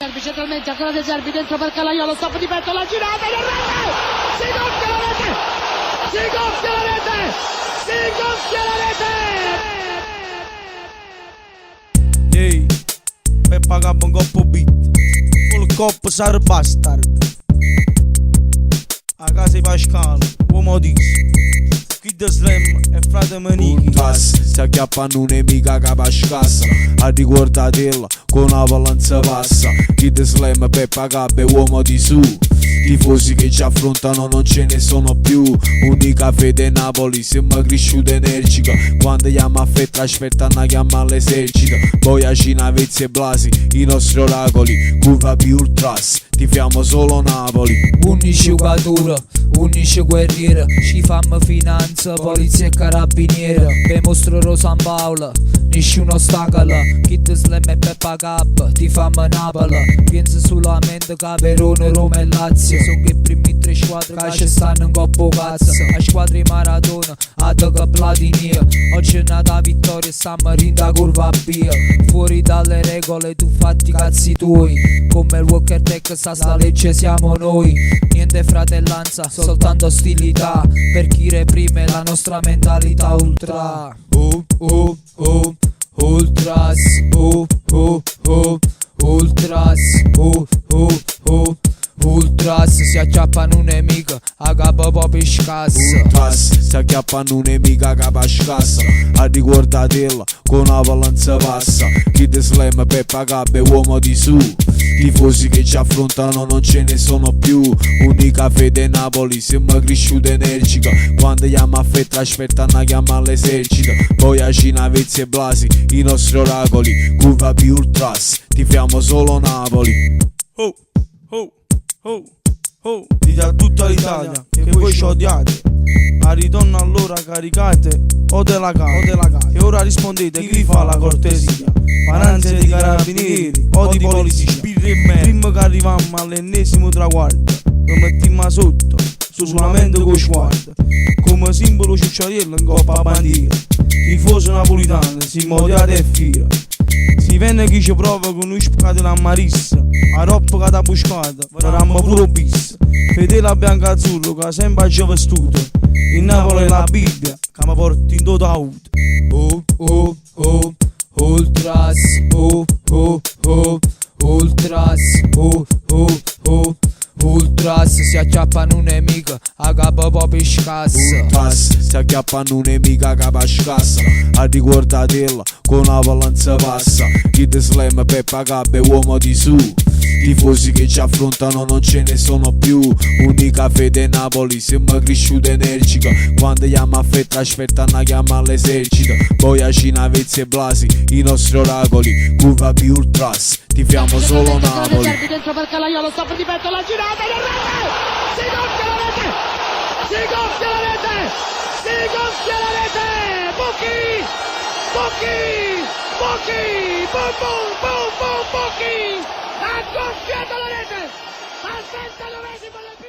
Servi centralmente, ancora De Servi dentro per Calaiolo, stop di petto, la girata e la rete! Si gonfia la rete! Si gonfia la rete! Si gonfia la rete! Ehi, per pagare un coppo beat, col coppo sar bastard. A casa di Pascale, uomo dice, Kid Slam e frate Manichi. Si acchiappano un'emica che pascassa, a ricordatela con una valanza passa. Kid Slam per pagare uomo di su. Tifosi che ci affrontano non ce ne sono più. Unica fede Napoli, siamo cresciuti energica. Quando chiama a fetta aspettano a chiamare l'esercito. Poi a Cina, Vezzi e Blasi, i nostri oracoli. Curva più ultras, tifiamo solo Napoli. 11 giocatori, 11 guerrieri, ci fanno finanza, polizia e carabinieri. Per mostrerò San Paolo, nessun ostacolo. Kid Slam e Peppa Cup, ti fanno Napoli. Pensa solamente che Verona, Roma e Lazio sono che i primi tre squadre che ci stanno in coppo cazzo. A squadra di Maradona, a tocca Platini. Oggi è nata vittoria e stiamo rinda curva via. Fuori dalle regole tu fatti i cazzi tuoi. Come il Walker Tech sta legge siamo noi. Niente fratellanza, soltanto ostilità. Per chi reprime la nostra mentalità ultra. Ultras, ultras, ultras, si acchiappano un nemico a capo proprio scassa. Ultras, si acchiappano un'emica che pascassa, a ricordatela con una valanza passa. Kid Slam per pagare uomo di su. Tifosi che ci affrontano non ce ne sono più. Unica fede Napoli, siamo cresciuti energica. Quando chiama a fetta aspettano a chiamare l'esercito. Poi a Cina, Vezzi e Blasi, i nostri oracoli. Curva più ultras, tifiamo solo Napoli. Oh, oh, oh, oh. Dite a tutta l'Italia che voi ci odiate. A ritorno allora caricate o della casa. E ora rispondete chi vi fa la cortesia. Pananze di carabinieri o di polizia. Prima che arriviamo all'ennesimo traguardo, lo mettiamo sotto, solamente con sguardo. Come simbolo ciucciariello in coppa bandiera. Tifoso napolitano, si odiate e fira. Si venne chi ci prova con noi spaccate la marissa. A roppa che t'ha buscata, farammo pure bis. Fedele a bianco azzurro che sempre ci vestuto. In Napoli è la Bibbia che mi porta in toto auto. Ultras, ultras, ultras, si acchiappano un nemico a capo proprio scassa. Ultras, si acchiappano un'emica che pascassa, a ricordatela con una valanza passa. Kid Slam per pagare uomo di su. Tifosi che ci affrontano non ce ne sono più. Unica fede Napoli, siamo cresciuti energica. Quando chiama a fetta aspettano a chiamare l'esercito. Poi a Cina, Vezzi e Blasi, i nostri oracoli. Curva più ultras, tifiamo solo Napoli. Servi dentro per Calaiolo, stop di petto, la girata e la rete! Si gonfia la rete! Si gonfia la rete! Si gonfia la rete! Buchi! Buchi! Ha gonfiato la rete! Al 39esimo del